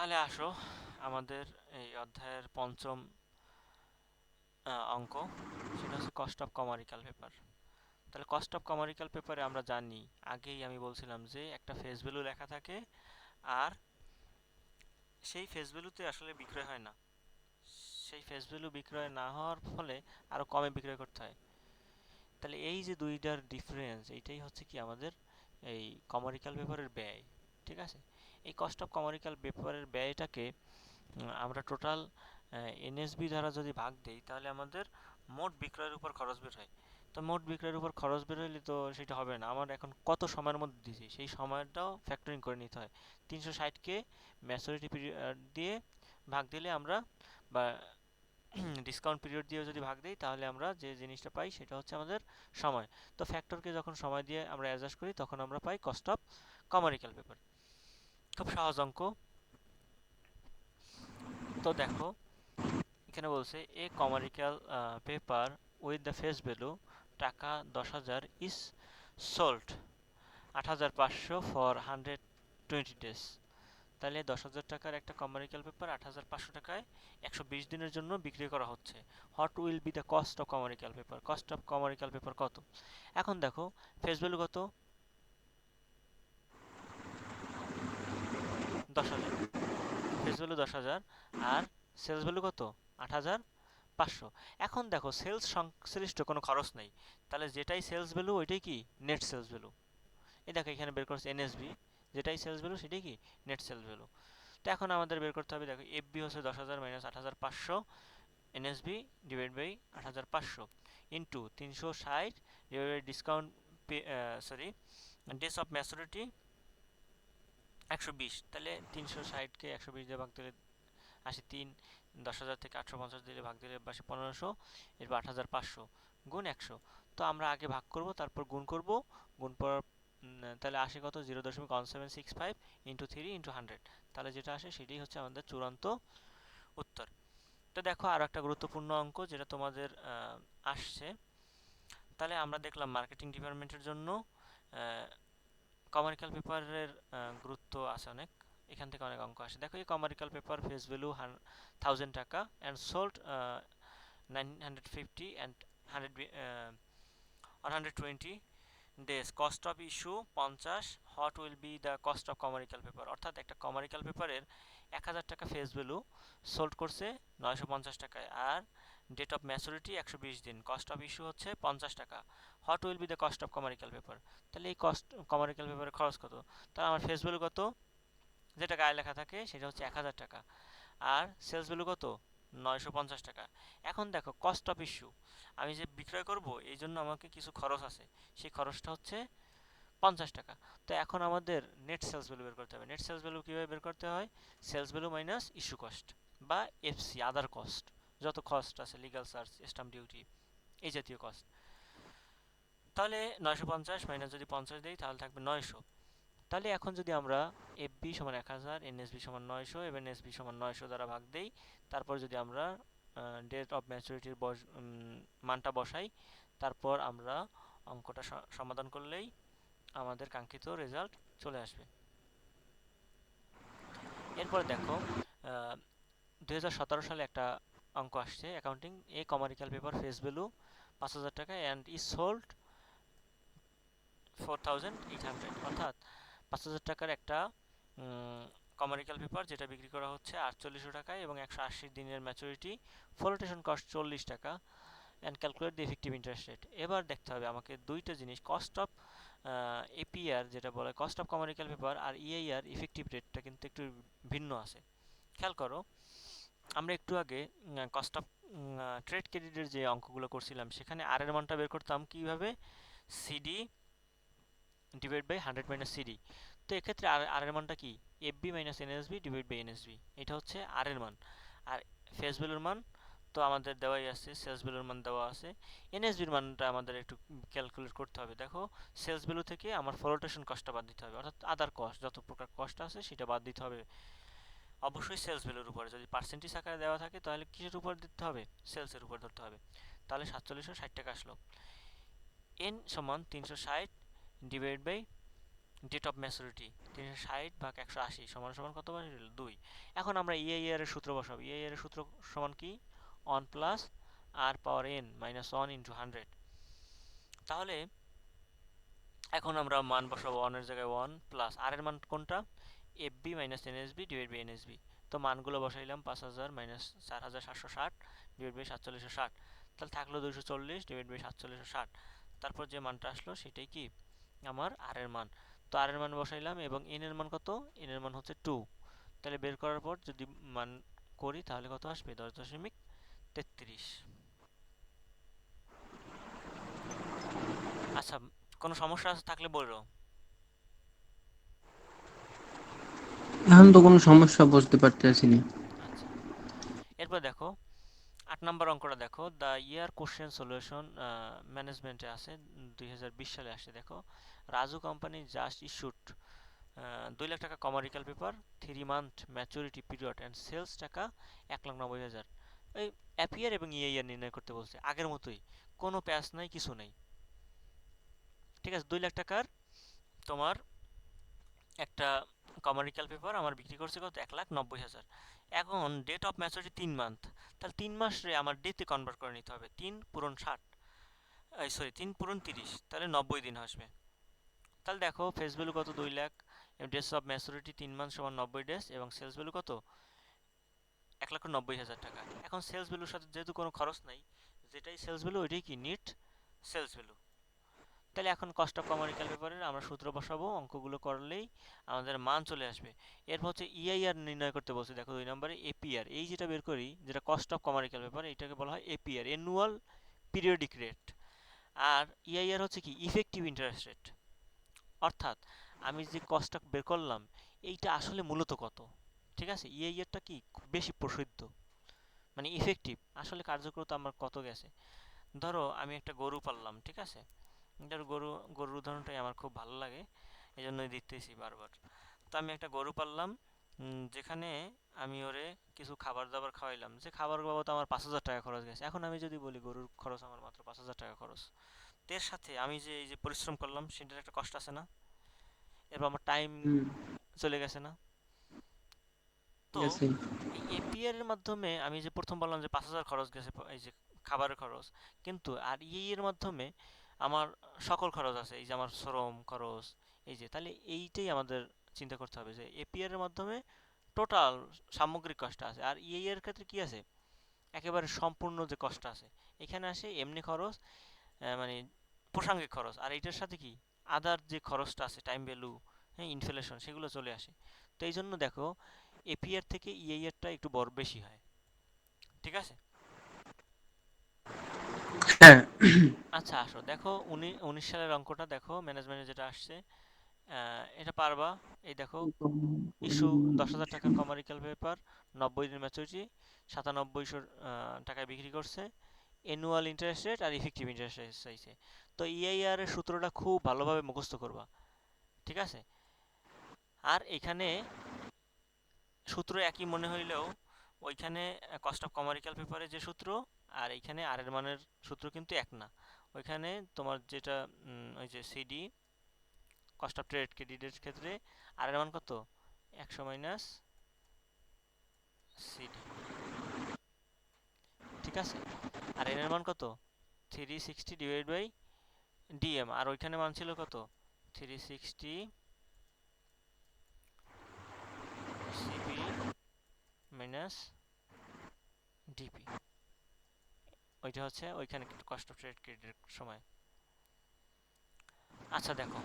তাহলে আসো আমাদের এই অধ্যায়ের পঞ্চম অঙ্ক, সেটা হচ্ছে কস্ট অফ কমারিক্যাল পেপার। তাহলে কস্ট অফ কমারিক্যাল পেপারে আমরা জানি, আগেই আমি বলছিলাম যে একটা ফেস ভ্যালু লেখা থাকে, আর সেই ফেস ভ্যালুতে আসলে বিক্রয় হয় না। সেই ফেস ভ্যালু বিক্রয় না হওয়ার ফলে আরও কমে বিক্রয় করতে হয়। তাহলে এই যে দুইটার ডিফারেন্স, এইটাই হচ্ছে কি আমাদের এই কমারিক্যাল পেপারের ব্যয়। ঠিক আছে, এই কস্ট অফ কমারিক্যাল পেপারের ব্যয়টাকে আমরা টোটাল এনএসবি দ্বারা যদি ভাগ দেই, তাহলে আমাদের মোট বিক্রয়ের উপর খরচ বের হয়। তো মোট বিক্রয়ের উপর খরচ বের হইলে তো সেটা হবে না, আমার এখন কত সময়ের মধ্যে দিয়েছি সেই সময়টাও ফ্যাক্টরিং করে নিতে হয়। 360কে ম্যাচুরিটি পিরিয়ড দিয়ে ভাগ দিলে আমরা, বা ডিসকাউন্ট পিরিয়ড দিয়ে যদি ভাগ দিই, তাহলে আমরা যে জিনিসটা পাই সেটা হচ্ছে আমাদের সময়। তো ফ্যাক্টরকে যখন সময় দিয়ে আমরা অ্যাডজাস্ট করি, তখন আমরা পাই কস্ট অফ কমারিক্যাল পেপার। খুব সহজ অঙ্ক। তো দেখো, এখানে বলছে এ commercial paper with the face value টাকা 10,000 ইজ সোল্ড 8,500 ফর 120 ডেজ। তাহলে 10,000 টাকার একটা কমার্শিয়াল পেপার 8,500 টাকায় 120 দিনের জন্য বিক্রি করা হচ্ছে। What will be the cost of commercial paper? Cost of commercial paper কত? এখন দেখো, ফেস ভ্যালু কত? 10,000। ফেস ভ্যালু 10,000, আর সেলস ভ্যালু কত? 8,500। এখন দেখো, সেলস সংশ্লিষ্ট কোনো খরচ নেই, তাহলে যেটাই সেলস ভ্যালু ওইটাই কি নেট সেলস ভ্যালু। এই দেখো এখানে বের করছে এনএসবি, যেটাই সেলস ভ্যালু সেটাই কি নেট সেলস ভ্যালু। তো এখন আমাদের বের করতে হবে, দেখো এফবি হচ্ছে 10,000 minus 8,500, NSB divide by 8,500 into 360 divide by discount, sorry, days of maturity 120। তাহলে 360কে 120 দিয়ে ভাগ দিলে আসে 3, 10,000 থেকে 850 দিলে ভাগ দিলে আসে 1500, এরপর 8,500 গুণ 100। তো আমরা আগে ভাগ করব, তারপর গুণ করব, গুণ পর তাহলে আসে কত? 0.1765 ইন্টু 3 ইন্টু 100। তাহলে যেটা আসে সেটাই হচ্ছে আমাদের চূড়ান্ত উত্তর। তো দেখো আরও একটা গুরুত্বপূর্ণ অঙ্ক যেটা তোমাদের আসছে। তাহলে আমরা দেখলাম মার্কেটিং ডিপার্টমেন্টের জন্য কমার্শিয়াল পেপারের গুরুত্ব আছে অনেক। এখান থেকে অনেক অঙ্ক আসে। দেখো, এই কমার্শিয়াল পেপার ফেস ভ্যালু 1,000 টাকা and sold 950 and 120 days, cost of issue 50। What will be the cost of commercial paper? অর্থাৎ একটা কমার্শিয়াল পেপারের 1,000 টাকা ফেস ভ্যালু, সোল্ড করছে 950 টাকায়, আর ডেট অফ ম্যাচুরিটি 120 দিন, কস্ট অফ ইস্যু হচ্ছে 50 টাকা। What will be the cost of commercial paper? তাহলে এই কস্ট কমার্শিয়াল পেপারের খরচ কত? তাহলে আমার ফেস ভ্যালু কত, যেটা গায়ে লেখা থাকে সেটা হচ্ছে 1,000 টাকা, আর সেলস ভ্যালু কত? 950 টাকা। এখন দেখো, কস্ট অফ ইস্যু, আমি যে বিক্রয় করব এই জন্য আমাকে কিছু খরচ আছে, সেই খরচটা হচ্ছে 50 টাকা। তো এখন আমাদের নেট সেলস ভ্যালু বের করতে হবে। নেট সেলস ভ্যালু কীভাবে বের করতে হয়? Sales value minus issue cost, বা এফসি, আদার কস্ট, যত কস্ট আছে, লিগাল চার্জ, স্টাম্প ডিউটি, এই জাতীয় কস্ট। তাহলে 950 মাইনাস যদি 50 দেই, তাহলে থাকবে 900। তাহলে এখন যদি আমরা এফবি সমান 1,000, এনএসবি সমান 900 এবং এনএসবি সমান 900 দ্বারা ভাগ দেই, তারপর যদি আমরা ডেট অফ ম্যাচুরিটির মানটা বসাই, তারপর আমরা অঙ্কটা সমাধান করলেই আমাদের কাঙ্ক্ষিত রেজাল্ট চলে আসবে। এরপরে দেখো, 2017 সালে একটা অঙ্ক আসছে অ্যাকাউন্টিং, এ কমার্শিয়াল পেপার ফেস ভ্যালু 5,000 টাকা অ্যান্ড ইজ সোল্ড 4,800। অর্থাৎ 5,000 টাকার একটা কমার্শিয়াল পেপার যেটা বিক্রি করা হচ্ছে 4800 টাকায় এবং 180 দিনের ম্যাচুরিটি, ফ্লোটেশন কস্ট 40 টাকা, and calculate the effective interest rate. এবার দেখতে হবে আমাকে দুইটা জিনিস, কস্ট অফ এপিআর যেটা বলে কস্ট অফ কমার্শিয়াল পেপার, আর ইআইআর ইফেক্টিভ রেটটা কিন্তু একটু ভিন্ন আছে। খেয়াল করো, আমরা একটু আগে কস্ট অফ ট্রেড ক্রেডিটের যে অঙ্কগুলো করছিলাম, সেখানে আর এর মানটা বের করতাম কিভাবে? CD divide by 100 minus CD. তো এক্ষেত্রে আর এর মানটা কি? FB minus NSB divide by NSB, এটা হচ্ছে আর এর মান। আর ফেস ভ্যালুর মান তো আমাদের দেওয়াই আছে, সেলস ভ্যালুর মান দেওয়া আছে। এনএসবির মানটা আমাদের একটু ক্যালকুলেট করতে হবে। দেখো, সেলস ভ্যালু থেকে আমার ফ্লোটেশন কস্টটা বাদ দিতে হবে, অর্থাৎ আদার কস্ট, যত প্রকার কস্ট আছে সেটা বাদ দিতে হবে। অবশ্যই সেলস ভ্যালুর উপরে, যদি পার্সেন্টেজ আকারে দেওয়া থাকে তাহলে কিসের উপর দিতে হবে? সেলসের উপর ধরতে হবে। তাহলে 4760 টাকা আসলো। এন সমান 360 divide by date of maturity 360 ভাগ 180 সমান সমান কত বার 2। এখন আমরা ইআইআর এর সূত্র বসাবো। ইআইআর এর সূত্র সমান কি 1 প্লাস আর পাওয়ার n মাইনাস 1 ইন্টু 100। তাহলে এখন আমরা মান বসাবো 1 এর জায়গায় 1 প্লাস আর এর মান কোনটা FB minus NSB divide by NSB. তো মানগুলো বসাইলাম 5000 মাইনাস 4760 ডিভাইড বাই 4760, তাহলে থাকলো 240 ডিভাইড বাই 4760। তারপর যে মানটা আসলো সেটাই কি আমার আর এর মান। তো আর এর মান বসাইলাম এবং এন এর মান কত, এন এর মান হচ্ছে 2। তাহলে বের করার পর যদি মান করি তাহলে কত আসবে 10.33। আচ্ছা, কোনো সমস্যা থাকলে বলো। এখন তো কোনো সমস্যা বুঝতে পারতেছি না। আচ্ছা, এরপর দেখো 8 নম্বর অঙ্কটা দেখো, দ্য ইয়ার কোশ্চেন সলিউশন ম্যানেজমেন্টে আছে, 2020 সালে আসছে। দেখো, Raju company just issued 2 lakh টাকা commercial paper, 3 month maturity period and sales টাকা 1,90,000। এই অ্যাপিয়ার এবং ইআইআর নির্ণয় করতে বলছে, আগের মতোই, কোনো প্যাচ নাই, কিছু নেই। ঠিক আছে, 2 লাখ টাকার তোমার একটা কমার্শিয়াল পেপার আমার বিক্রি করছে কত 1,90,000। এখন ডেট অফ ম্যাচুরিটি 3 মান্থ, তাহলে 3 মাস রে আমার ডেতে কনভার্ট করে নিতে হবে। 3 × 60, সরি 3 × 30, তাহলে 90 দিন আসবে। তাহলে দেখো ফেস ভ্যালু কত 2 লাখ, ডেস অফ ম্যাচুরিটি 3 মান্থ সমান 90 ডেজ, এবং সেলস ভ্যালু কত 1,90,000 টাকা। এখন সেলস ভ্যালুর সাথে যেহেতু কোনো খরচ নাই, যেটাই সেলস ভ্যালু ওইটাই কি নিট সেলস ভ্যালু। তাহলে এখন কস্ট অফ কমার্শিয়াল পেপারের আমরা সূত্র বসাবো, অঙ্কগুলো করলেই আমাদের মান চলে আসবে। এরপর হচ্ছে ইআইআর নির্ণয় করতে বলছে। দেখো 2 নম্বরে এপিআর, এই যেটা বের করি যেটা কস্ট অফ কমার্শিয়াল পেপার, এটাকে বলা হয় এপিআর, অ্যানুয়াল পিরিয়ডিক রেট। আর ইআইআর হচ্ছে কি ইফেক্টিভ ইন্টারেস্ট রেট, অর্থাৎ আমি যে কস্টটা বের করলাম এইটা আসলে মূলত কত। ঠিক আছে, ইআইআরটা কি খুব বেশি প্রসিদ্ধ, মানে ইফেক্টিভ, আসলে কার্যকরতা আমার কত গেছে। ধরো আমি একটা গরু পাললাম, ঠিক আছে, ধরো গরুর উদাহরণটাই আমার খুব ভালো লাগে, এই জন্যই দিতেছি বারবার। তো আমি একটা গরু পাললাম, যেখানে আমি ওরে কিছু খাবার দাবার খাওয়াইলাম, যে খাবার বাবদ আমার 5,000 টাকা খরচ গেছে। এখন আমি যদি বলি গরুর খরচ আমার মাত্র 5,000 টাকা খরচ, এর সাথে আমি যে এই যে পরিশ্রম করলাম সেটার একটা কষ্ট আছে না, এরপর আমার টাইম হুম। চলে গেছে না। তো গেছে। এই এপিআর এর মাধ্যমে আমি যে প্রথম বললাম যে 5,000 খরচ গেছে এই যে খাবারের খরচ, কিন্তু আর ইএই এর মাধ্যমে আমার সকল খরচ আছে, এই যে আমার শ্রম খরচ, এই যে, তাহলে এইটাই আমাদের চিন্তা করতে হবে যে এপিআর এর মাধ্যমে টোটাল সামগ্রিক কষ্ট আছে, আর ইএই এর ক্ষেত্রে কি আছে একেবারে সম্পূর্ণ যে কষ্ট আছে। এখানে আসে এমনি খরচ, মানে প্রাসঙ্গিক খরচ, আর এইটার সাথে কি আদার যে খরচটা আছে টাইম ভ্যালু, হ্যাঁ, ইনফ্লেশন, সেগুলো চলে আসে। তো এই জন্য দেখো এপিআর থেকে ইএইআরটা একটু বড় বেশি হয়। ঠিক আছে, হ্যাঁ। আচ্ছা আসো দেখো 19 সালের অঙ্কটা দেখো, ম্যানেজমেন্টে যেটা আসছে, এটা পারবা। এই দেখো, ইস্যু 10,000 টাকার কমার্শিয়াল পেপার, 90 দিন ম্যাচুরিটি, 9700 টাকায় বিক্রি করছে, অ্যানুয়াল ইন্টারেস্ট রেট আর ইফেক্টিভ ইন্টারেস্ট রেট চাইছে। তো ইআইআর এর সূত্রটা খুব ভালোভাবে মুখস্থ করবা। ঠিক আছে, আর এখানে সূত্র একই মনে হইলেও ওইখানে কস্ট অফ কমার্শিয়াল পেপারে যে সূত্র আর এইখানে আর এর মানের সূত্র কিন্তু এক না। ওইখানে তোমার যেটা ওই যে সিডি কস্ট অফ ট্রেড ক্রেডিটের ক্ষেত্রে আর এর মান কত 100 মাইনাস সিডি। ঠিক আছে, আর এন এর মান কত 360 ডিভাইড বাই ডিএম, আর ওইখানে মান ছিল কত 360 সিপি মাইনাস ডিপি, ওইটা হচ্ছে ওইখানে কস্ট অফ ট্রেড ক্রেডিটের সময়। আচ্ছা দেখো,